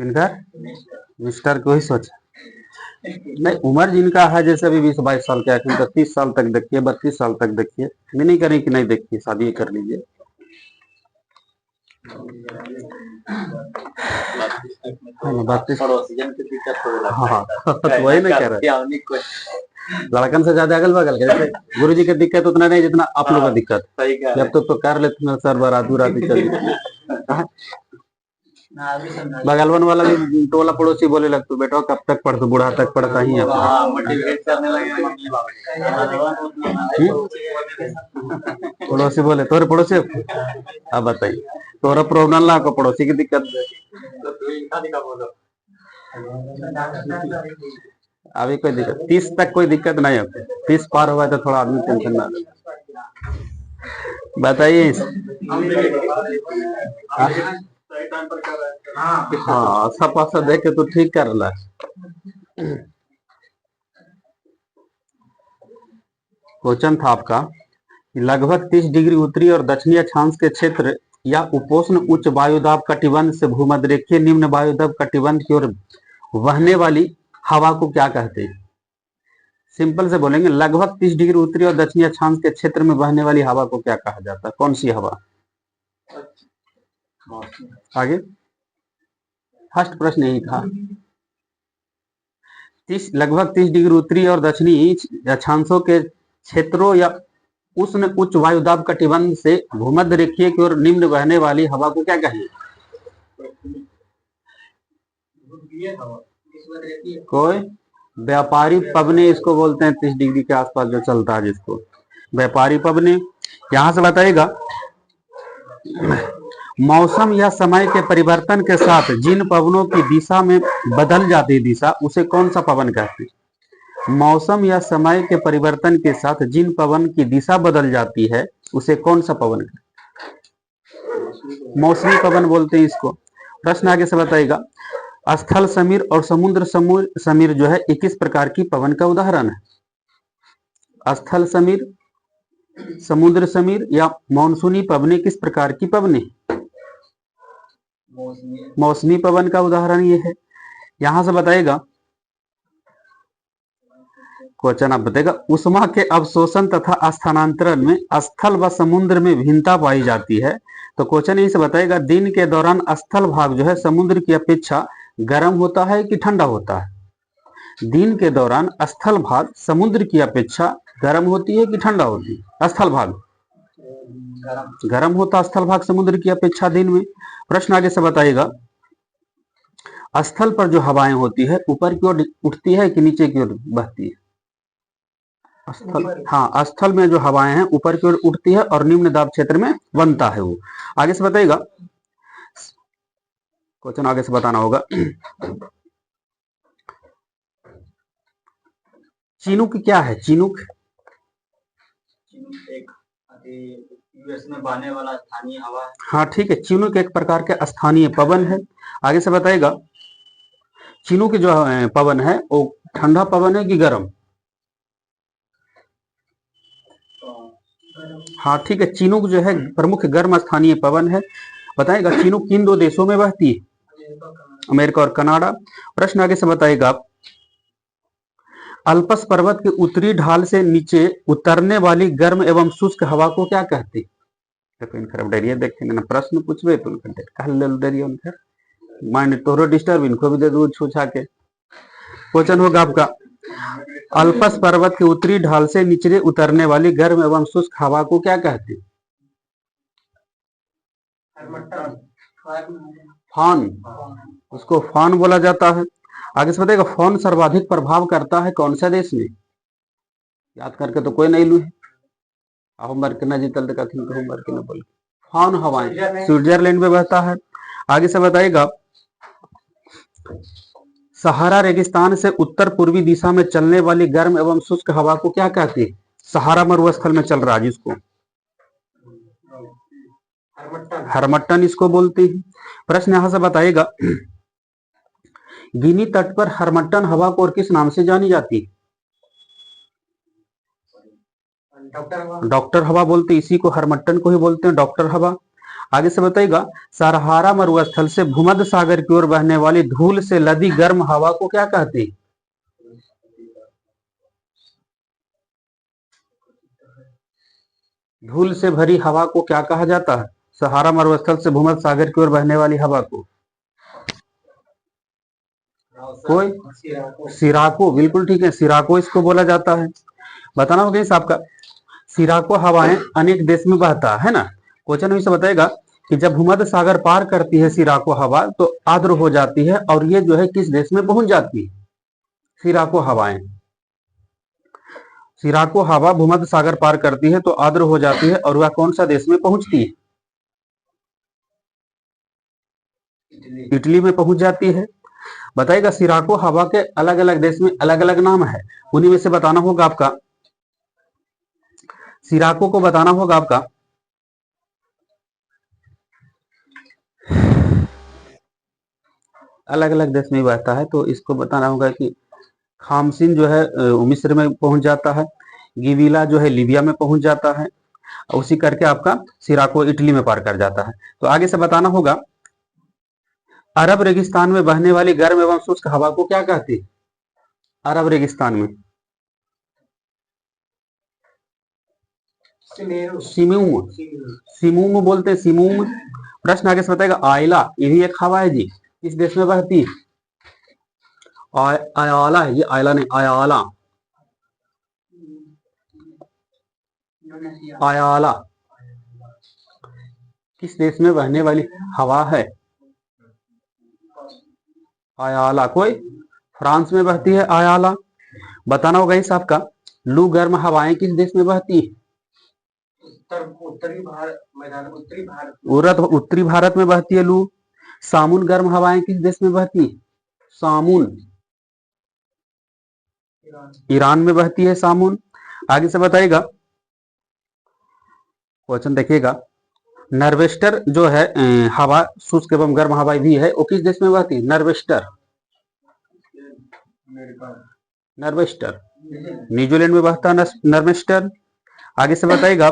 इनका मिस्टर को ही सोचा नहीं, उम्र जिनका है जैसे अभी 20-22 साल के आखिर तो 30 साल तक देखिए, 32 साल तक देखिए, मैं नहीं करें कि नहीं देखिए, शादी कर लीजिए। हाँ तो वही नहीं कह रहे, लड़कन से ज्यादा अगल बगल के, जैसे गुरु जी की दिक्कत उतना नहीं जितना आप लोगों का दिक्कत। जब तक तो कर लेते सर बरातू राती चल बगलवन वाला भी टोला पड़ोसी बोले लगता बेटा कब तक पढ़ तू, बूढ़ा तक पढ़ता ही है। पड़ोसी बोले तोरे पड़ोसी, अब बताइए तोरा प्रॉब्लम ला को पड़ोसी की दिक्कत। अभी कोई दिक्कत 30 तक कोई दिक्कत नहीं है, 30 पार हुआ तो थोड़ा आदमी टेंशन ना ले। बताइए हाँ सब पासा देख के तो ठीक कर रहा है। क्वेश्चन था आपका लगभग 30 डिग्री उत्तरी और दक्षिणी अक्षांश के क्षेत्र या उपोष्ण उच्च वायुदाब कटिबंध से भूमध्य रेखीय निम्न वायुदाब कटिबंध की ओर बहने वाली हवा को क्या कहते हैं? सिंपल से बोलेंगे लगभग 30 डिग्री उत्तरी और दक्षिणी अक्षांश के क्षेत्र में बहने वाली हवा को क्या कहा जाता है? कौन सी हवा? आगे फर्स्ट प्रश्न यही था। लगभग 30 डिग्री उत्तरी और दक्षिणी अक्षांशों के क्षेत्रों या उष्ण उच्च वायुदाब कटिबंध से भूमध्य रेखीय की ओर निम्न बहने वाली हवा को क्या कहेंगे? कोई व्यापारी पवने इसको बोलते हैं, 30 डिग्री के आसपास जो चलता है जिसको व्यापारी पवने। यहां से बताइएगा मौसम या समय के परिवर्तन के साथ जिन पवनों की दिशा में बदल जाती दिशा उसे कौन सा पवन कहते हैं? मौसम या समय के परिवर्तन के साथ जिन पवन की दिशा बदल जाती है उसे कौन सा पवन कहते हैं? मौसमी पवन बोलते हैं इसको। प्रश्न आगे से बताइएगा स्थल समीर और समुद्र समीर जो है ये किस प्रकार की पवन का उदाहरण है? स्थल समीर, समुद्र समीर या मानसूनी पवने किस प्रकार की पवने? मौसमी पवन का उदाहरण ये है। यहां से बताएगा क्वेश्चन आप बताएगा उष्मा के अवशोषण तथा स्थानांतरण में स्थल व समुद्र में भिन्नता पाई जाती है। तो क्वेश्चन यही से बताएगा दिन के दौरान स्थल भाग जो है समुद्र की अपेक्षा गर्म होता है कि ठंडा होता है? दिन के दौरान स्थल भाग समुद्र की अपेक्षा गर्म होती है कि ठंडा होती है? स्थल भाग गर्म होता, स्थल भाग समुद्र की अपेक्षा दिन में। प्रश्न आगे से बताइएगा स्थल पर जो हवाएं होती है ऊपर की ओर उठती है कि नीचे की ओर बहती है? स्थल, हाँ स्थल में जो हवाएं हैं ऊपर की ओर उठती है और निम्न दाब क्षेत्र में बनता है वो। आगे से बताइएगा क्वेश्चन आगे से बताना होगा चिनुक क्या है? चिनुक यूएस में बहने वाला स्थानीय हवा है। हाँ ठीक है, चिनुक एक प्रकार के स्थानीय पवन है। आगे से बताएगा चिनुक जो पवन है वो ठंडा पवन है कि गर्म? हाँ ठीक है, चिनुक जो है प्रमुख गर्म स्थानीय पवन है। बताएगा चिनुक किन दो देशों में बहती है? अमेरिका और कनाडा। प्रश्न आगे से बताएगा अल्पस पर्वत के उत्तरी ढाल से नीचे उतरने वाली गर्म एवं शुष्क हवा को क्या कहते हैं? देखते ना प्रश्न पूछबे तो माइंड तोरो डिस्टर्ब इनको भी दे दो छूछा के। क्वेश्चन होगा आपका अल्पस पर्वत के उत्तरी ढाल से नीचे उतरने वाली गर्म एवं शुष्क हवा को क्या कहते हैं? फान, उसको फान बोला जाता है। आगे से बताइएगा फान सर्वाधिक प्रभाव करता है कौन सा देश में? याद करके तो कोई नहीं लू है होमवर्क ना जीतल तो कथी होमवर्क ना बोल। फान हवाएं स्विट्जरलैंड में बहता है। आगे से बताइएगा सहारा रेगिस्तान से उत्तर पूर्वी दिशा में चलने वाली गर्म एवं शुष्क हवा को क्या कहते हैं? सहारा मरुस्थल में चल रहा है जिसको हरमट्टन इसको बोलते हैं। प्रश्न यहां से बताइएगा गिनी तट पर हरमट्टन हवा को और किस नाम से जानी जाती है? डॉक्टर हवा बोलते, इसी को हरमट्टन को ही बोलते हैं डॉक्टर हवा। आगे से बताइएगा, सहारा मरुस्थल से भूमध्य सागर की ओर बहने वाली धूल से लदी गर्म हवा को क्या कहते हैं? धूल से भरी हवा को क्या कहा जाता है? सहारा मरुस्थल से भूमध्य सागर की ओर बहने वाली हवा को कोई सिराको, बिल्कुल ठीक है, सिराको इसको बोला जाता है। बताना होगा इस आपका, सिराको हवाएं अनेक देश में बहता है ना। क्वेश्चन में से बताएगा कि जब भूमध्य सागर पार करती है सिराको हवा तो आर्द्र हो जाती है, और ये जो है किस देश में पहुंच जाती है? सिराको हवाएं, सिराको हवा भूमध्य सागर पार करती है तो आर्द्र हो जाती है, और वह कौन सा देश में पहुंचती है? इटली में पहुंच जाती है। बताइएगा, सिराको हवा के अलग अलग देश में अलग अलग नाम है, उन्हीं में से बताना होगा आपका, सिराको को बताना होगा आपका। अलग अलग देश में बहता है तो इसको बताना होगा कि खामसिन जो है मिस्र में पहुंच जाता है, गिविला जो है लीबिया में पहुंच जाता है, उसी करके आपका सिराको इटली में पार कर जाता है। तो आगे से बताना होगा, अरब रेगिस्तान में बहने वाली गर्म एवं शुष्क हवा को क्या कहते हैं? अरब रेगिस्तान में सिमूम, सिमूम बोलते हैं, सिमूम। प्रश्न आगे से बताएगा, आयला ये भी एक हवा है जी, किस देश में बहती है? आयाला है ये, आयला नहीं, आयाला, आयाला किस देश में बहने वाली हवा है? आयाला कोई फ्रांस में बहती है आयाला। बताना होगा इस आपका, लू गर्म हवाएं किस देश में बहती है? उत्तरी भारत में बहती है लू। सामुन गर्म हवाएं किस देश में बहती है? सामुन ईरान में बहती है सामुन। आगे से बताइएगा, क्वेश्चन देखिएगा, नर्वेस्टर जो है हवा शुष्क एवं गर्म हवा भी है, वो किस देश में बहती है? नर्वेस्टर, नर्वेस्टर न्यूजीलैंड में बहता है नर्वेस्टर। आगे से बताइएगा,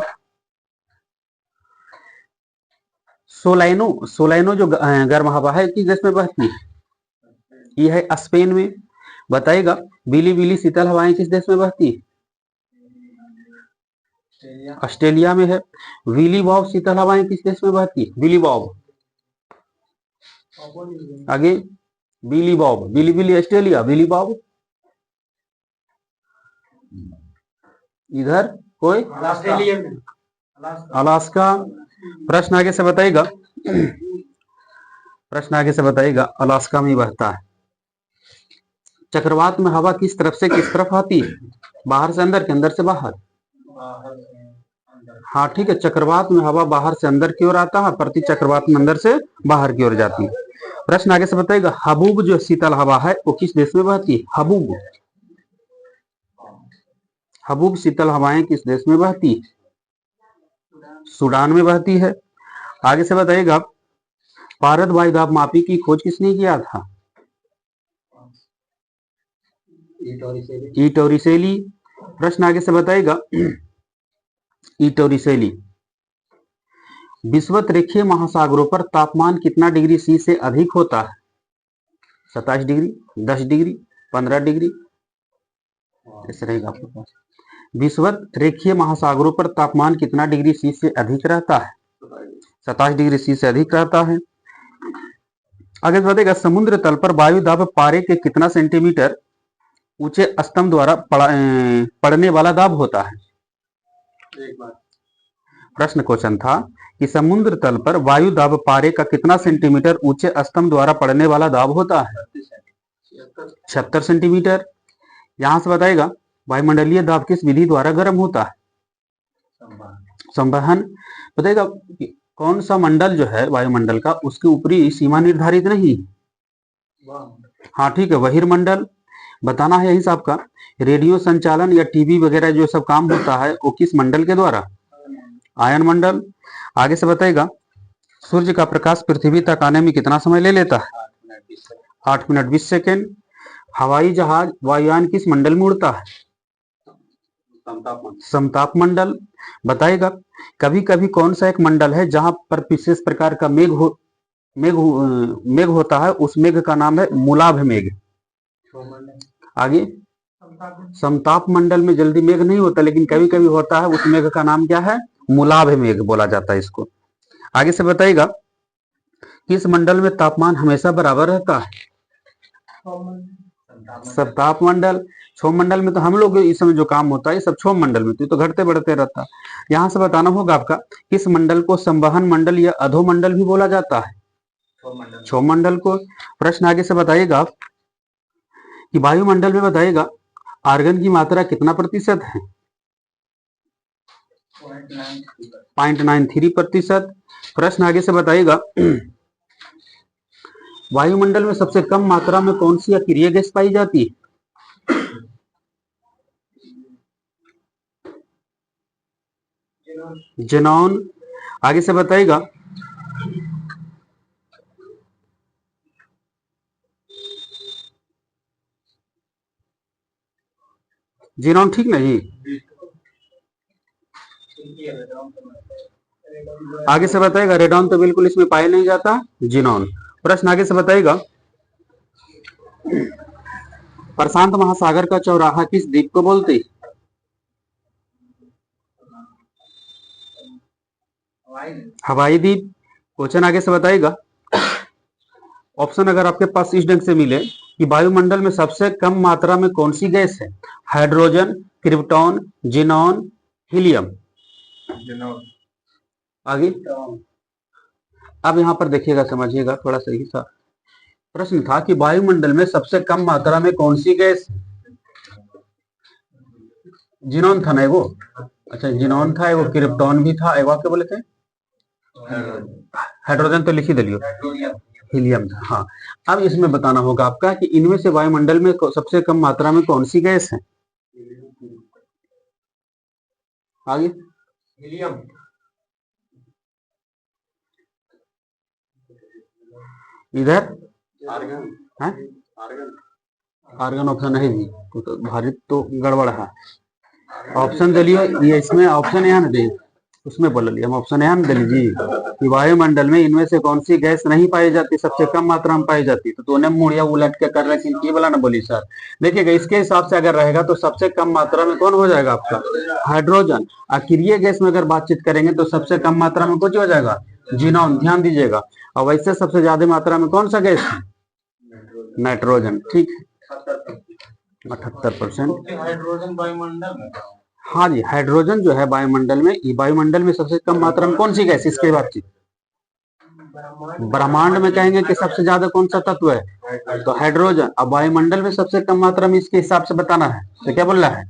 सोलैनो, सोलैनो जो गर्म हवा है किस देश में बहती है? ये है स्पेन में। बताइएगा, बिली बिली शीतल हवाएं किस देश में बहती है? ऑस्ट्रेलिया में है। विली बॉब शीतल हवाएं किस देश में बहती है? विली बॉब, आगे बिली बॉब, बिली बिली ऑस्ट्रेलिया, विली बॉब इधर कोई अलास्का। प्रश्न आगे से बताइएगा, प्रश्न आगे से बताइएगा, अलास्का में बहता है। चक्रवात में हवा किस तरफ से किस तरफ आती है? बाहर से अंदर के अंदर से बाहर? हाँ ठीक है, चक्रवात में हवा बाहर से अंदर की ओर आता है, प्रति चक्रवात में अंदर से बाहर की ओर जाती है। प्रश्न आगे से बताइएगा, हबूब जो शीतल हवा है वो किस देश में बहती है? हबूब, हबूब शीतल हवाएं किस देश में बहती है? सूडान में बहती है। आगे से बताइएगा, भारत वायुदाब मापी की खोज किसने किया था? टोरिसेली। प्रश्न आगे से बताइएगा, टोरिसेली। विषुवत रेखीय महासागरों पर तापमान कितना डिग्री सी से अधिक होता है? 27 डिग्री, 10 डिग्री, 15 डिग्री, ऐसे रहेगा आपके पास। विषुवत रेखीय महासागरों पर तापमान कितना डिग्री सी से अधिक रहता है? 27 डिग्री सी से अधिक रहता है। आगे बताइएगा, समुद्र तल पर वायु दाब पारे के कितना सेंटीमीटर ऊंचे स्तंभ द्वारा पड़ने वाला दाब होता है? प्रश्न क्वेश्चन था कि समुद्र तल पर वायु दाब पारे का कितना सेंटीमीटर ऊंचे स्तंभ द्वारा पड़ने वाला दाब होता है? 76 सेंटीमीटर। यहां से बताएगा, वायुमंडलीय दाब किस विधि द्वारा गर्म होता है? संवहन। बताएगा, कौन सा मंडल जो है वायुमंडल का, उसकी ऊपरी सीमा निर्धारित नहीं? हाँ ठीक है, बहिर्मंडल। बताना है यही आपका, रेडियो संचालन या टीवी वगैरह जो सब काम होता है वो किस मंडल के द्वारा? आयन मंडल। आगे से बताएगा, सूर्य का प्रकाश पृथ्वी तक आने में कितना समय ले लेता है? 8 मिनट 20 सेकेंड। हवाई जहाज वायुयान किस मंडल में उड़ता है? समताप मंडल। बताएगा कभी कभी कौन सा एक मंडल है जहां पर विशेष प्रकार का मेघ होता है, उस मेघ का नाम है मूलाभ मेघ। आगे समताप मंडल में जल्दी मेघ नहीं होता, लेकिन कभी कभी होता है, उस मेघ का नाम क्या है? मूलाभ मेघ बोला जाता है इसको। आगे से बताइएगा किस मंडल में तापमान हमेशा बराबर रहता है? समताप मंडल। क्षोभ मंडल में तो हम लोग इस समय जो काम होता है सब क्षोभ मंडल में तो घटते बढ़ते रहता है। यहां से बताना होगा आपका किस मंडल को संवहन मंडल या अधोमंडल भी बोला जाता है? क्षोभ मंडल को। प्रश्न आगे से बताइएगा आप कि वायुमंडल में बताइएगा आर्गन की मात्रा कितना प्रतिशत है? 0.93%। प्रश्न आगे से बताइएगा वायुमंडल में सबसे कम मात्रा में कौन सी अक्रिय गैस पाई जाती है? जेनॉन। आगे से बताइएगा जेनॉन, ठीक ना जी? आगे से बताइएगा रेडॉन तो बिल्कुल इसमें पाया नहीं जाता, जिनॉन। प्रश्न आगे से बताइएगा प्रशांत महासागर का चौराहा किस द्वीप को बोलते हैं? हवाई द्वीप। क्वेश्चन आगे से बताइएगा ऑप्शन अगर आपके पास इस ढंग से मिले कि वायुमंडल में सबसे कम मात्रा में कौन सी गैस है? Hydrogen, krypton, xenon, helium. आगे अब यहां पर देखिएगा, समझिएगा थोड़ा सही सा। प्रश्न था कि वायुमंडल में सबसे कम मात्रा में कौन सी गैस? जिनॉन था ना वो? अच्छा, जिनॉन था, वो क्रिप्टॉन भी था, एवा क्या बोले थे? हाइड्रोजन तो लिख ही दिलियो, हीलियम था। हाँ, अब इसमें बताना होगा आपका कि इनमें से वायुमंडल में सबसे कम मात्रा में कौन सी गैस है? आगे हीलियम। इधर आर्गन है, आर्गन ऑप्शन है जी, तो भारत तो गड़बड़ है। ऑप्शन दलियो ये, इसमें ऑप्शन यहाँ दे, उसमें बोल लिया हम ऑप्शन यहाँ दे लीजिए कि वायुमंडल में इनमें से कौन सी गैस नहीं पाई जाती, सबसे कम मात्रा में पाई जाती। तो तूने मुड़िया उलट के कर रखी, ये वाला ना बोली सर। देखिएगा इसके हिसाब से अगर रहेगा तो सबसे कम मात्रा में कौन हो जाएगा आपका? हाइड्रोजन। अक्रिय गैस में अगर बातचीत करेंगे तो सबसे कम मात्रा में कुछ हो जाएगा? जिनॉन। ध्यान दीजिएगा। और वैसे सबसे ज्यादा मात्रा में कौन सा गैस है? नाइट्रोजन। ठीक है, 78%। हाइड्रोजन वायुमंडल में, हाँ जी, हाइड्रोजन जो है वायुमंडल में, वायुमंडल में सबसे कम मात्रा में कौन सी गैस? इसके बातचीत ब्रह्मांड में कहेंगे कि सबसे ज्यादा कौन सा तत्व है? तो हाइड्रोजन। अब वायुमंडल में सबसे कम मात्रा में इसके हिसाब से बताना है तो क्या बोल रहा है?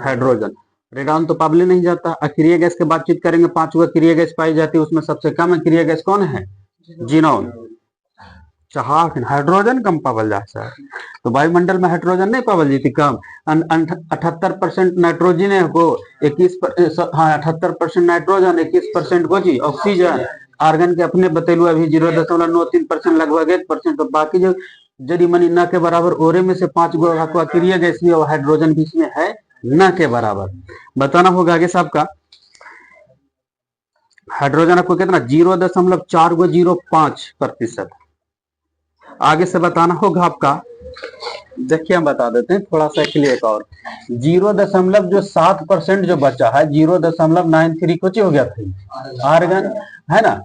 हाइड्रोजन। रेडॉन तो पाबले नहीं जाता। अक्रिय गैस की बातचीत करेंगे, 5 अक्रिय गैस पाई जाती है, उसमें सबसे कम अक्रिय गैस कौन है? जिनॉन। हाइड्रोजन कम पावल जाता है, तो वायुमंडल में हाइड्रोजन नहीं पावल जाती कम। 78% नाइट्रोजन है को 78% नाइट्रोजन, 21% को जी ऑक्सीजन। आर्गन के अपने बतेलू अभी 0.93% लगभग 1%। तो बाकी जो जरी मनी न के बराबर ओरे में से 5 गो अक्रिय गैस भी और हाइड्रोजन भी इसमें है न के बराबर। बताना होगा आगे साहब का हाइड्रोजन आपको कितना? 0.405%। आगे से बताना होगा आपका, देखिए हम बता देते हैं थोड़ा सा क्लियर और 0.7% जो बचा है, 0.93 कुछ हो गया था आर्गन है ना,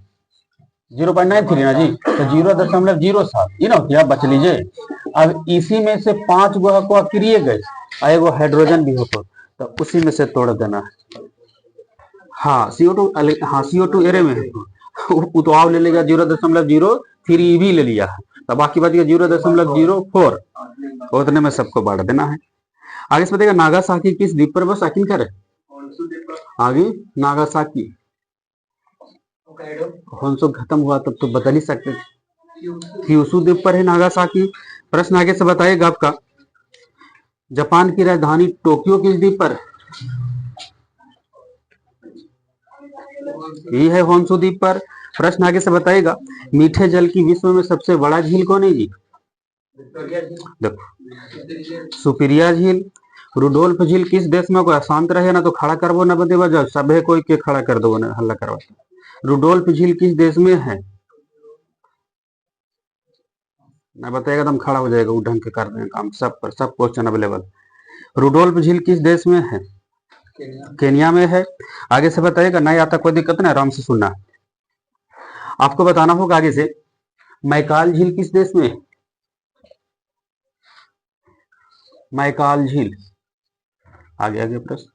0.93 ना जी, तो 0.07 ये ना क्या बच लीजिए। अब इसी में से 5 गो को अक्रिय गैस और एगो हाइड्रोजन भी हो तो उसी में से तोड़ देना है। हाँ CO2, हाँ CO2 एरे में है, वो तो आप ले लेगा 0.03 भी ले लिया है, तो बाकी बच गया 0.04, उतने में सबको बांट देना है। आगे से बताइएगा नागासाकी किस द्वीप पर बस आखिर करे? आगे नागासाकी। होन्सो खत्म हुआ तब तो बदल ही सकते थे, क्यूशु द्वीप पर है नागासाकी। प्रश्न आगे से बताइएगा आपका जापान की राजधानी टोक्यो किस द्वीप पर? ये है होन्सु द्वीप पर। प्रश्न आगे से बताइएगा मीठे जल की विश्व में सबसे बड़ा झील कौन है जी? देखो सुपीरिया झील। रुडोल्फ झील किस देश में? कोई शांत रहे ना तो खड़ा करबो ना बदे बजा सबे कोई के खड़ा कर दो ना हल्ला करवा। रुडोल्फ झील किस देश में है? ना बताएगा तो हम खड़ा हो जाएगा, वो ढंग के कर देंगे काम सब पर, सब क्वेश्चन अवेलेबल। रुडोल्फ झील किस देश में है? केनिया में है। आगे से बताइएगा, नहीं आता कोई दिक्कत नहीं, आराम से सुनना। आपको बताना होगा आगे से, मैकाल झील किस देश में है? मैकाल झील, आगे आगे प्रश्न।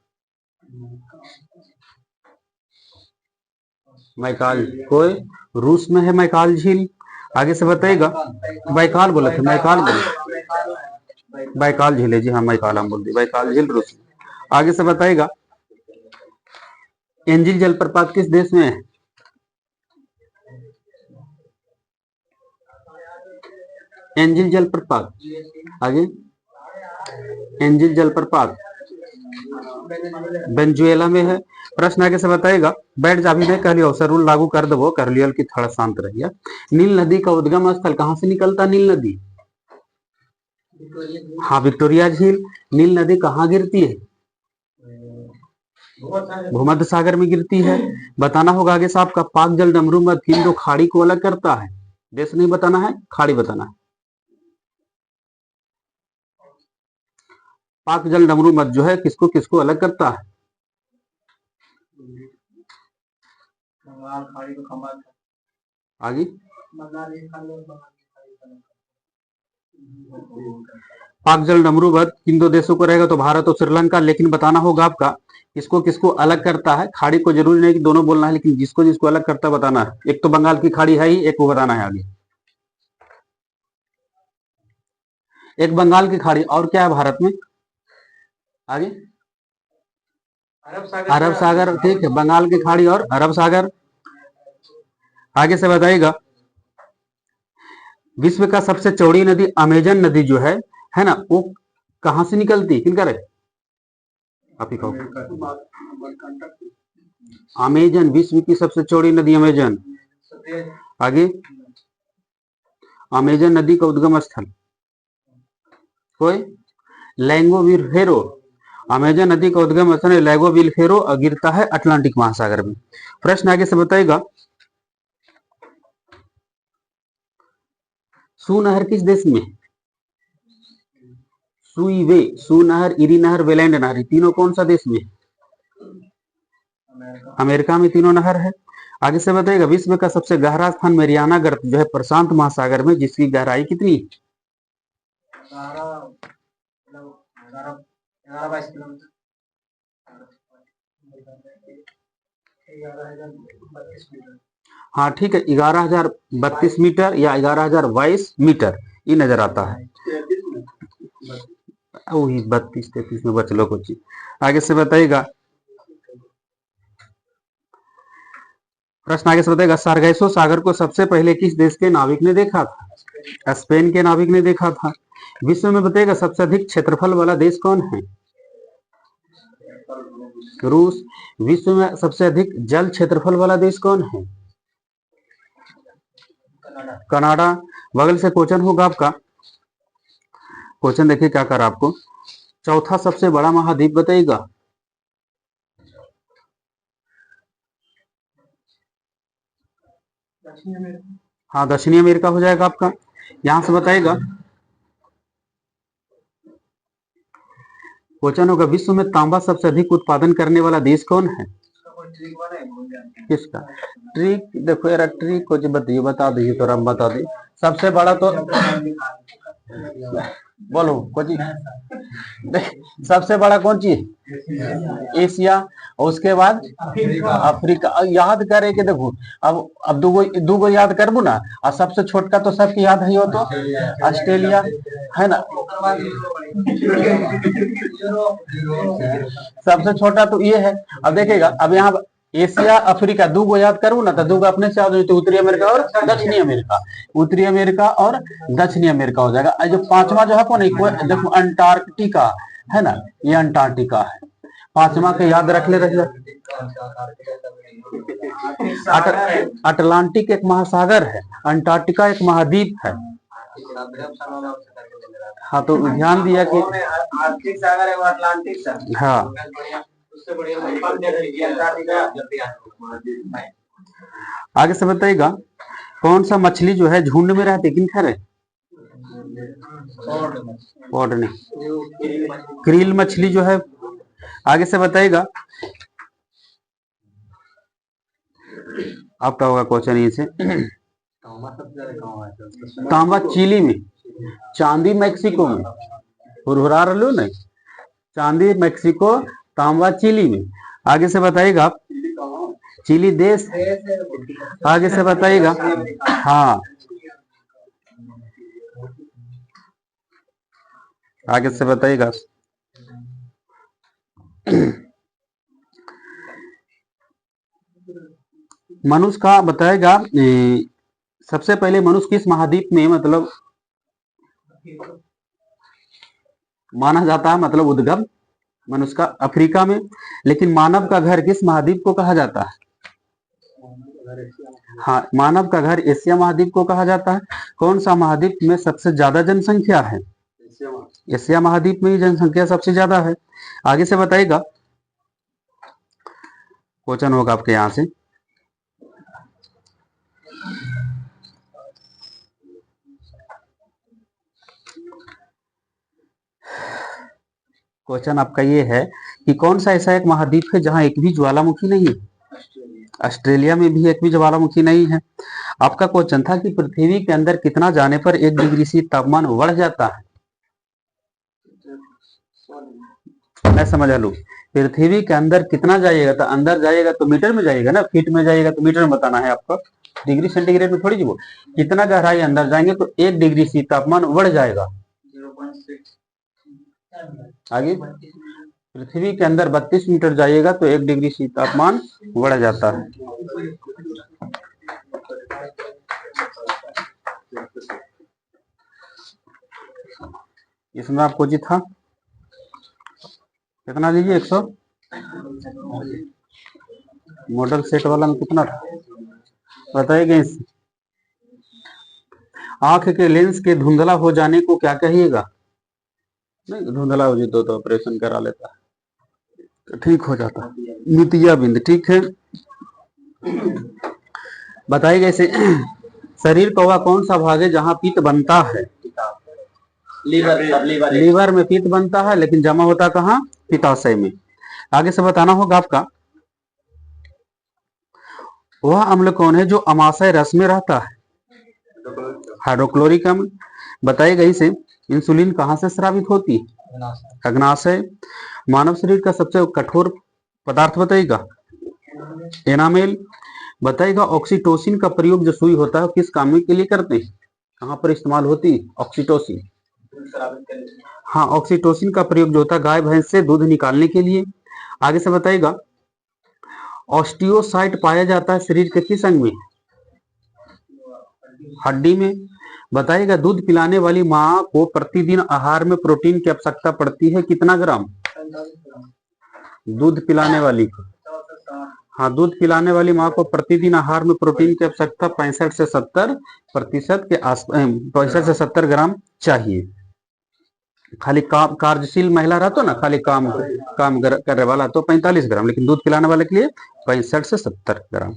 मैकाल कोई रूस में है मैकाल झील। आगे से बताइएगा, बैकाल बोले थे, मैकाल बोले, बैकाल झील है जी, हाँ मैकाल हम बोल दिए, बैकाल झील रूस में। आगे से बताइएगा, एंजिल जलप्रपात किस देश में है? एंजिल जलप्रपात, आगे एंजिल जलप्रपात वेनेजुएला में है। प्रश्न आगे से बताएगा, बैठ जा भी नहीं कह लियो, रूल लागू कर दो, कर लियो कि थोड़ा शांत रहिए। नील नदी का उद्गम स्थल कहां से निकलता? नील नदी, हाँ विक्टोरिया झील। नील नदी कहाँ गिरती है? भूमध्य सागर में गिरती है। बताना होगा आगे से आपका, पाक जल डमरू मध्य किन दो खाड़ी को अलग करता है? देश नहीं बताना है, खाड़ी बताना है। पाक जल डमरू मध्य जो है किसको किसको अलग करता है? आगे पाक जल डमरू मध्य किन दो देशों को रहेगा? तो भारत और श्रीलंका। लेकिन बताना होगा आपका, किसको किसको अलग करता है? खाड़ी को जरूरी नहीं कि दोनों बोलना है, लेकिन जिसको जिसको अलग करता है बताना है। एक तो बंगाल की खाड़ी है ही, एक वो बताना है आगे। एक बंगाल की खाड़ी, और क्या है भारत में? आगे अरब सागर, ठीक है, बंगाल की खाड़ी और अरब सागर। आगे से बताइएगा, विश्व का सबसे चौड़ी नदी अमेजन नदी जो है ना, वो कहां से निकलती? किन करे आप ही कहो। अमेजन, विश्व की सबसे चौड़ी नदी अमेजन। आगे अमेजन नदी का उद्गम स्थल कोई? लैंगोविल्हेरो। अमेजन नदी का उद्गम स्थल लैंगोविल्हेरो और गिरता है अटलांटिक महासागर में। प्रश्न आगे से बताएगा, सू नहर किस देश में? सुईवे, सू नहर, इरी नहर, वेलैंड नहर, तीनों कौन सा देश में? अमेरिका में तीनों नहर है। आगे से बताइएगा, विश्व का सबसे गहरा स्थान मेरियाना गर्त जो है प्रशांत महासागर में, जिसकी गहराई कितनी? 11-22 किलोमीटर। हाँ ठीक है, 11,032 मीटर या 11,022 मीटर ये नजर आता है। वही 32-33 में बच लो कुछ। आगे से बताइएगा, प्रश्न आगे से बताएगा, सार्गेसो सागर को सबसे पहले किस देश के नाविक ने देखा था? स्पेन के नाविक ने देखा था। विश्व में बताइएगा, सबसे अधिक क्षेत्रफल वाला देश कौन है? रूस। विश्व में सबसे अधिक जल क्षेत्रफल वाला देश कौन है? कनाडा। बगल से क्वेश्चन होगा आपका, क्वेश्चन देखिए क्या कर आपको, चौथा सबसे बड़ा महाद्वीप बताइएगा। हाँ दक्षिणी अमेरिका हो जाएगा आपका। यहां से बताइएगा, क्वेश्चन होगा, विश्व में तांबा सबसे अधिक उत्पादन करने वाला देश कौन है? किसका ट्रिक? देखो यार, ट्रिक को जो बताइए, बता दीजिए तो हम बता दें। सबसे बड़ा तो बोलो कोची, सबसे बड़ा कौन चीज? एशिया। और उसके बाद अफ्रीका। याद करे कि देखो, अब दूगो याद करबू ना, और सबसे छोटका तो सबकी याद है, हो तो ऑस्ट्रेलिया है ना। सबसे छोटा तो ये है। अब देखेगा, अब यहाँ एशिया अफ्रीका दूगो याद करूँ ना, तो दूगो अपने से याद हो, तो उत्तरी अमेरिका और दक्षिणी अमेरिका, उत्तरी अमेरिका और दक्षिणी अमेरिका हो जाएगा। जो पांचवा जो है कौन है? देखो अंटार्कटिका है ना, ये अंटार्कटिका है। पांचवा के याद रख ले। अटलांटिक एक महासागर है, अंटार्कटिका एक महाद्वीप है। हाँ तो ध्यान दिया कि आर्थिक सागर है वो अटलांटिक सागर। हाँ उससे बढ़िया आगे से बताइएगा कौन सा मछली जो है झुंड में रहती है, किन खैर पॉड नहीं, क्रील मछली जो है। आगे से बताइएगा आपका होगा क्वेश्चन ये से तांबा चिली में, चांदी मैक्सिको में, हुरहुरा रहे नहीं, चांदी मैक्सिको, तांबा चिली में। आगे से बताइएगा चिली देश। आगे से बताइएगा हाँ आगे से बताइएगा मनुष्य का बताएगा सबसे पहले मनुष्य किस महाद्वीप में मतलब माना जाता है, मतलब उद्गम मनुष्य का अफ्रीका में। लेकिन मानव का घर किस महाद्वीप को कहा जाता है? हाँ मानव का घर एशिया महाद्वीप को कहा जाता है। कौन सा महाद्वीप में सबसे ज्यादा जनसंख्या है? एशिया महाद्वीप में ही जनसंख्या सबसे ज्यादा है। आगे से बताइएगा क्वेश्चन होगा आपके यहां से क्वेश्चन आपका ये है कि कौन सा ऐसा एक महाद्वीप है जहां एक भी ज्वालामुखी नहीं है? ऑस्ट्रेलिया में भी एक भी ज्वालामुखी नहीं है। आपका क्वेश्चन था कि पृथ्वी के अंदर कितना जाने पर 1 डिग्री सी तापमान बढ़ जाता है? मैं समझ लू पृथ्वी के अंदर कितना जाइएगा, तो अंदर जाइएगा तो मीटर में जाइएगा ना, फीट में जाइएगा तो मीटर में बताना है आपका, डिग्री सेंटीग्रेड में थोड़ी जी। वो कितना गहराई अंदर जाएंगे तो 1 डिग्री सी तापमान बढ़ जाएगा। आगे पृथ्वी के अंदर 32 मीटर जाइएगा तो 1 डिग्री सी तापमान बढ़ जाता है। इसमें आपको जी था कितना लीजिए 100, मॉडल सेट वाला में कितना था बताइएगा। आंख के लेंस के धुंधला हो जाने को क्या कहिएगा? नहीं धुंधला हो जाए तो ऑपरेशन करा लेता है तो ठीक हो जाता। मितिया बिंद ठीक है। बताइएगा इसे शरीर का वह कौन सा भाग है जहां पित्त बनता है? लीवर में पित्त बनता है, लेकिन जमा होता कहाँ? पित्ताशय में। आगे से बताना होगा आपका वह अम्ल कौन है जो अमाशय रस में रहता है? हाइड्रोक्लोरिक अम्ल। बताइएगा इसे इंसुलिन कहाँ से स्रावित होती है? अग्नाशय। मानव शरीर का सबसे कठोर पदार्थ बताइएगा? एनामेल। बताइएगा ऑक्सीटोसिन का प्रयोग जो सुई होता है किस काम के लिए करते हैं? कहाँ पर इस्तेमाल होती है ऑक्सीटोसिन? हाँ ऑक्सीटोसिन का प्रयोग जो होता है गाय भैंस से दूध निकालने के लिए। आगे से बताइएगा ऑस्टियोसाइट पाया जाता है शरीर के किस अंग में? हड्डी में। बताइएगा दूध पिलाने वाली माँ को प्रतिदिन आहार में प्रोटीन की आवश्यकता पड़ती है कितना ग्राम? दूध पिलाने वाली को, हाँ दूध पिलाने वाली माँ को प्रतिदिन आहार में प्रोटीन की आवश्यकता 65 से 70% के आसपास, 65 से 70 ग्राम चाहिए। खाली काम कार्यशील महिला रहता ना, खाली काम करने वाला तो 45 ग्राम, लेकिन दूध पिलाने वाले के लिए 65 से 70 ग्राम।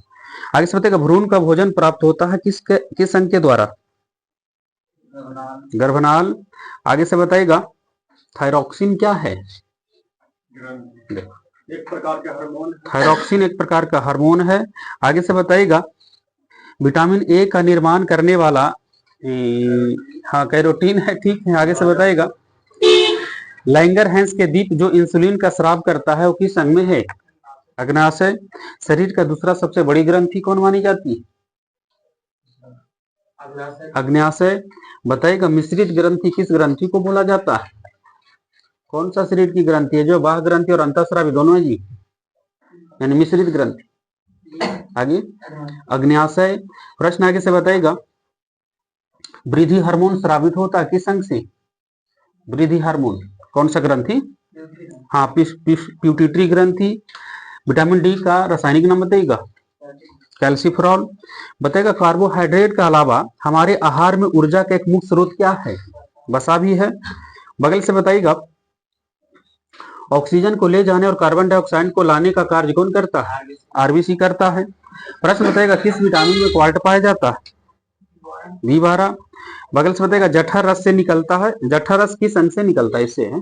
आगे से बताइएगा भ्रूण का भोजन प्राप्त होता है किस अंग के द्वारा? गर्भनाल। आगे से बताइएगा थायरॉक्सिन क्या है? एक प्रकार का हार्मोन। थायरॉक्सिन एक प्रकार का हार्मोन है। आगे से बताइएगा विटामिन ए का निर्माण करने वाला हाँ कैरोटीन है ठीक है। आगे से बताइएगा लैंगरहैंस के दीप जो इंसुलिन का स्राव करता है वो किस अंग में है? अग्नाशय। शरीर का दूसरा सबसे बड़ी ग्रंथि कौन मानी जाती है? अग्न्याशय। बताइएगा मिश्रित ग्रंथि किस ग्रंथि को बोला जाता है? कौन सा शरीर की ग्रंथि है जो बाह्य ग्रंथि और अंतःस्रावी दोनों है जी, यानी मिश्रित ग्रंथि। आगे अग्न्याशय। प्रश्न आगे से बताइएगा वृद्धि हार्मोन स्रावित होता है किस अंग से? वृद्धि हार्मोन कौन सा ग्रंथि? हाँ पिट्यूटरी ग्रंथि। विटामिन डी का रासायनिक नाम बताइएगा? कैल्सीफेरॉल। बताएगा कार्बोहाइड्रेट के अलावा हमारे आहार में ऊर्जा का एक मुख्य स्रोत क्या है? वसा भी है। बगल से बताइएगा ऑक्सीजन को ले जाने और कार्बन डाइऑक्साइड को लाने का कार्य कौन करता है? आरबीसी करता है। प्रश्न बताएगा किस विटामिन में क्वार्ट पाया जाता है? B12। बगल से बताएगा जठर रस से निकलता है, जठर रस किस अंग से निकलता है? इससे है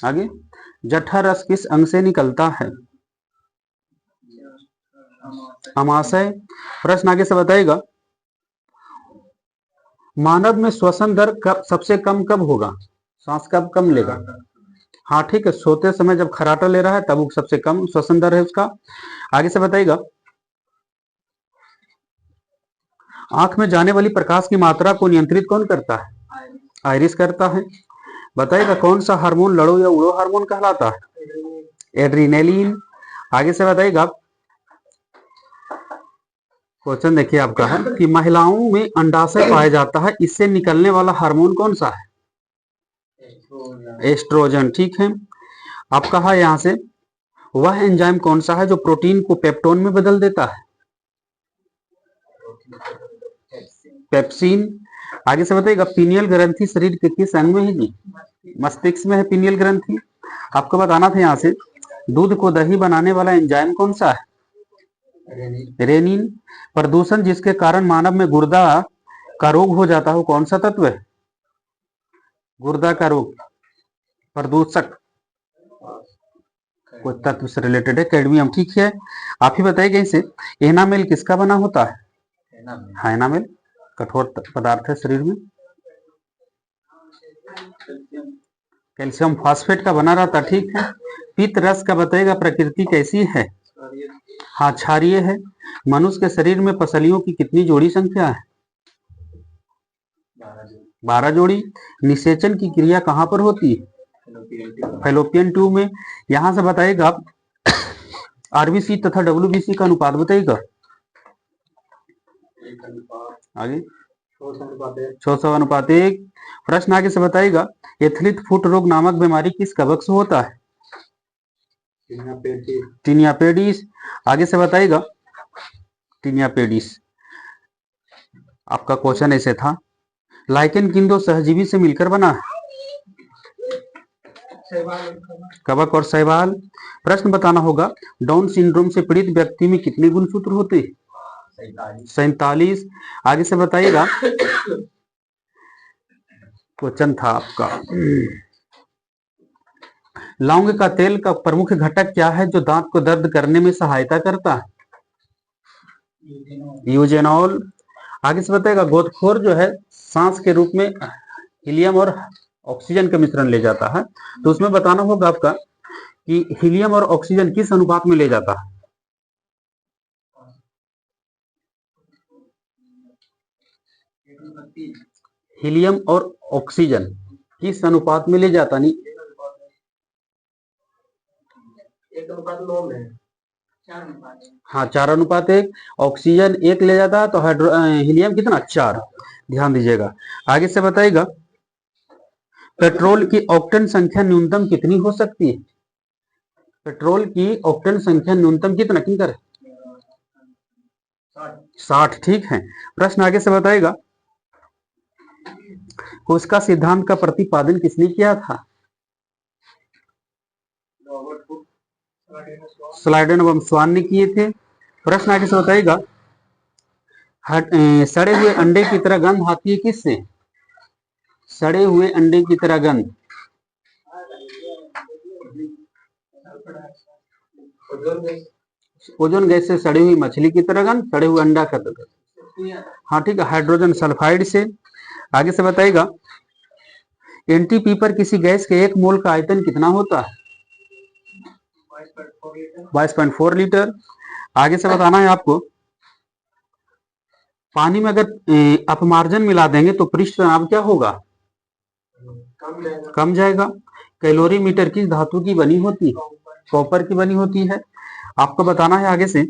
आगे, जठर रस किस अंग से निकलता है? अमाशय। प्रश्न आगे से बताएगा मानव में श्वसन दर कब सबसे कम कब होगा? सांस कब कम लेगा? हाँ ठीक है, सोते समय जब खराटा ले रहा है तब वो सबसे कम श्वसन दर है उसका। आगे से बताइएगा आंख में जाने वाली प्रकाश की मात्रा को नियंत्रित कौन करता है? आयरिस करता है। बताइएगा कौन सा हार्मोन लड़ो या उड़ो हार्मोन कहलाता है? एड्रीनेलिन। आगे से बताइएगा क्वेश्चन देखिए आपका है कि महिलाओं में अंडाशय पाया जाता है, इससे निकलने वाला हार्मोन कौन सा है? एस्ट्रोजन। ठीक है। अब कहा यहां से वह एंजाइम कौन सा है जो प्रोटीन को पेप्टोन में बदल देता है? पेप्सिन। आगे से बताइएगा पीनियल ग्रंथि शरीर के किस अंग में है जी? मस्तिष्क में है पीनियल ग्रंथि। आपको बताना था यहां से दूध को दही बनाने वाला एंजाइम कौन सा है? रेनिन। प्रदूषण जिसके कारण मानव में गुर्दा का रोग हो जाता है वो कौन सा तत्व है? गुर्दा का रोग प्रदूषक कोई तत्व से रिलेटेड है, कैडमियम। ठीक है। आप ही बताइए इसे एनामेल किसका बना होता है? हाँ एनामेल कठोर पदार्थ है शरीर में, कैल्शियम फॉस्फेट का बना रहता। ठीक है। पित्त रस का बताइएगा प्रकृति कैसी है? हाँ क्षारीय है। मनुष्य के शरीर में पसलियों की कितनी जोड़ी संख्या है? 12 जोड़ी। निषेचन की क्रिया कहां पर होती है? फैलोपियन ट्यूब में। यहां से बताइएगा आरबीसी तथा डब्ल्यूबीसी का अनुपात बताइएगा। आगे 600:1। प्रश्न आगे से बताइएगा एथलीट फुट रोग नामक बीमारी किस कवक से होता है? Tinea pedis. आगे से बताइएगा टीनिया पेडिस। आपका क्वेश्चन ऐसे था लाइकेन किन दो सहजीवी से मिलकर बना है? कवक और शैवाल। प्रश्न बताना होगा डाउन सिंड्रोम से पीड़ित व्यक्ति में कितने गुणसूत्र होते हैं? 47। आगे से बताइएगा क्वेश्चन था आपका लौंग का तेल का प्रमुख घटक क्या है जो दांत को दर्द करने में सहायता करता है? यूजेनॉल। आगे से बताइएगा गोदखोर जो है सांस के रूप में हीलियम और ऑक्सीजन का मिश्रण ले जाता है, तो उसमें बताना होगा आपका कि हीलियम और ऑक्सीजन किस अनुपात में ले जाता है? हीलियम और ऑक्सीजन किस अनुपात में ले जाता? नहीं 1:9 हाँ 4:1। ऑक्सीजन 1 ले जाता है तो हीलियम कितना? 4। ध्यान दीजिएगा। आगे से बताइएगा पेट्रोल की ऑक्टेन संख्या न्यूनतम कितनी हो सकती है? पेट्रोल की ऑक्टेन संख्या न्यूनतम कितना किनकर? 60। ठीक है। प्रश्न आगे से बताइएगा कोशिका सिद्धांत का प्रतिपादन किसने किया था? स्लाइडेन एवं स्वान ने किए थे। प्रश्न आगे से बताइएगा सड़े हुए अंडे की तरह गंध आती है किससे? सड़े हुए अंडे की तरह गंध ओजोन गैस से सड़ी हुई मछली की तरह गंध, सड़े हुए अंडा का तरह। हाँ ठीक है हाइड्रोजन सल्फाइड से। आगे से बताइएगा एनटीपी पर किसी गैस के 1 मोल का आयतन कितना होता है? 22.4 लीटर। आगे से बताना है आपको पानी में अगर अपमार्जन मिला देंगे तो पृष्ठ तनाव क्या होगा? कम जाएगा। कैलोरीमीटर किस धातु की बनी होती है? कॉपर की बनी होती है। आपको बताना है आगे से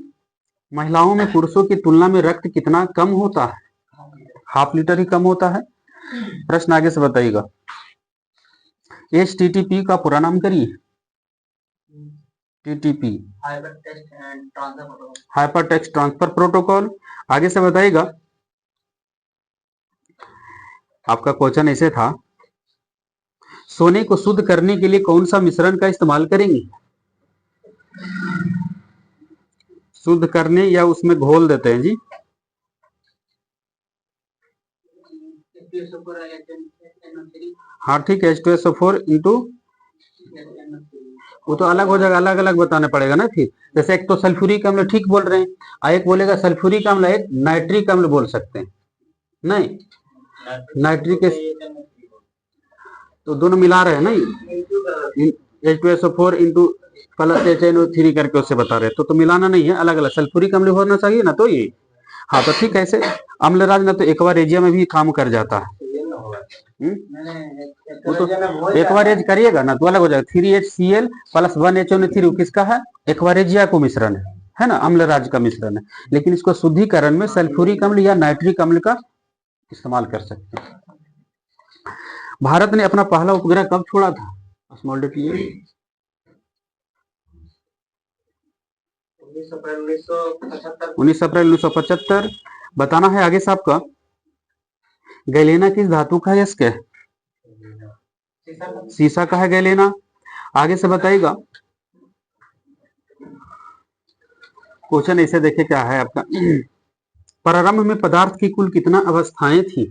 महिलाओं में पुरुषों की तुलना में रक्त कितना कम होता है? 1/2 लीटर ही कम होता है। प्रश्न आगे से बताइएगा HTTP का पूरा नाम करिए। TTP hyper text and transfer protocol. Hyper text transfer protocol. आगे से बताइएगा, आपका क्वेश्चन ऐसे था, सोने को शुद्ध करने के लिए कौन सा मिश्रण का इस्तेमाल करेंगे? शुद्ध करने या उसमें घोल देते हैं जी? हाँ ठीक है, H2SO4 इंटू, वो तो अलग हो जाएगा, अलग अलग बताने पड़ेगा ना फिर। जैसे एक तो सल्फ्यूरिक अम्ल, ठीक बोल रहे हैं, और एक बोलेगा सल्फ्यूरिक अम्ल, एक नाइट्रिक अम्ल बोल सकते हैं, नहीं नाइट्रिक तो दोनों मिला रहे हैं ना, H2SO4 इंटू प्लस HNO3 करके उससे बता रहे हैं, तो मिलाना नहीं है, अलग अलग सल्फ्यूरिक अम्ल होना चाहिए ना, तो ये हाँ तो ठीक है। ऐसे अम्लराज ना तो एक्वारेजिया में भी काम कर जाता है, वो तो एक्वारेज करिएगा ना तो अलग हो जाएगा। 3HCl प्लस 1HNO3 किसका है? एक्वारेजिया को मिश्रण है ना, अम्लराज का मिश्रण है। लेकिन इसको शुद्धिकरण में सल्फ्यूरिक अम्ल या नाइट्रिक अम्ल का इस्तेमाल कर सकते हैं। भारत ने अपना पहला उपग्रह कब छोड़ा था? स्मॉल डिटेल 19 अप्रैल 1975 बताना है। आगे से आपका गैलेना किस धातु का यस्क है? सीसा का है गैलेना। आगे से बताइएगा, क्वेश्चन ऐसे देखे क्या है आपका, प्रारंभ में पदार्थ की कुल कितना अवस्थाएं थी?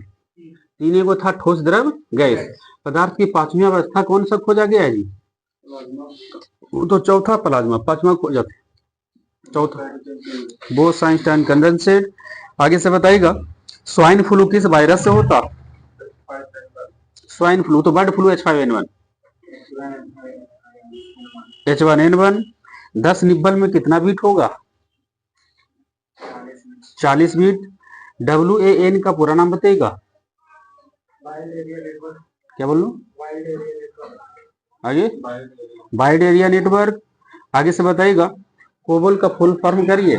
3 एगो था, ठोस द्रव गैस। पदार्थ की 5वीं अवस्था कौन सा खोजा गया है जी? वो तो चौथा प्लाज्मा, 5वां खोजा था, चौथा बोस आइंस्टाइन कंडेंसेट। आगे से बताइएगा, स्वाइन फ्लू किस वायरस से होता? स्वाइन फ्लू तो bird flu H5N1 H1N1। 10 nibble में कितना बीट होगा? 40 बीट। WAN का पूरा नाम बताइएगा। क्या बोलूं? आगे वाइड एरिया नेटवर्क। आगे से बताइएगा, कोबोल का फुल फॉर्म करिए।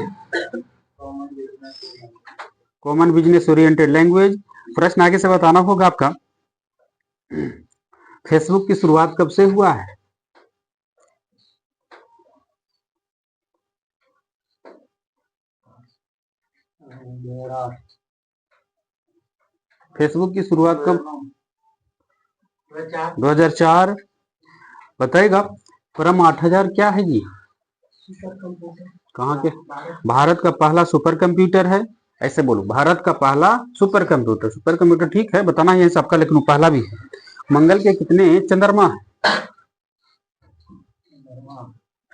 Common business oriented language. प्रश्न आगे से बताना होगा आपका, फेसबुक की शुरुआत कब से हुआ है? फेसबुक की शुरुआत कब? 2004। बताइएगा, परम 8000 क्या है जी? कहाँ के? भारत का पहला सुपर कंप्यूटर है, ऐसे बोलो, भारत का पहला सुपर कंप्यूटर। सुपर कंप्यूटर ठीक है, बताना है सबका, लेकिन पहला भी है। मंगल के कितने चंद्रमा है?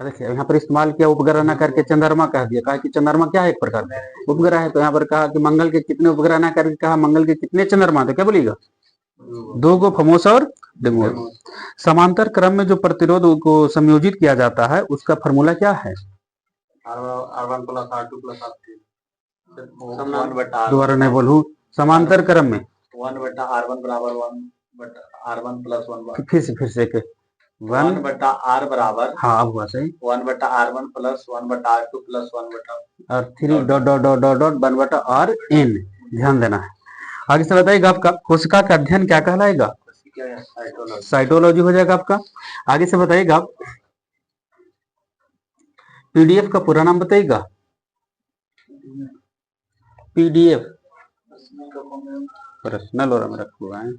देखिए यहाँ पर इस्तेमाल किया उपग्रह न करके चंद्रमा कह दिया, कहा कि चंद्रमा क्या है? एक प्रकार का उपग्रह है। तो यहाँ पर कहा कि मंगल के कितने उपग्रह न करके कहा मंगल के कितने चंद्रमा? तो क्या बोलिएगा? 2 गो फमोस और डिमोस। समांतर क्रम में जो प्रतिरोध को संयोजित किया जाता है उसका फॉर्मूला क्या है? R1 + R2 + R3। दोबारा नहीं बोलूं, समांतर क्रम में 1/R1 बराबर 1/R1 + 1। फिर से 1/R बराबर, हाँ अब हुआ सही, 1/R1 + 1/R2 + 1/R3 dot dot dot dot dot 1/Rn। ध्यान देना है। आगे से बताइएगा, आपका कोशिका का अध्ययन क्या कहलाएगा? साइटोलॉजी हो जाएगा आपका। आगे से बताइएगा, पीडीएफ का पूरा नाम बताइएगा। पीडीएफ पर्सनल और रखा हुआ है।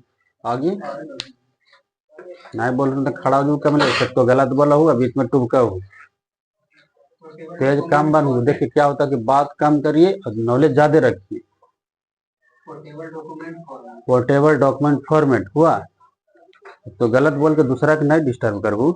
आगे नहीं बोल रहे तो खड़ा हो कमले, तो गलत बोला हुआ, बीच में टुबका हो, तेज काम बंद हो। देखिए क्या होता है कि बात कम करिए और नॉलेज ज्यादा रखिए। पोर्टेबल डॉक्यूमेंट फॉर्मेट हुआ तो गलत बोल के दूसरा के नहीं डिस्टर्ब करबू।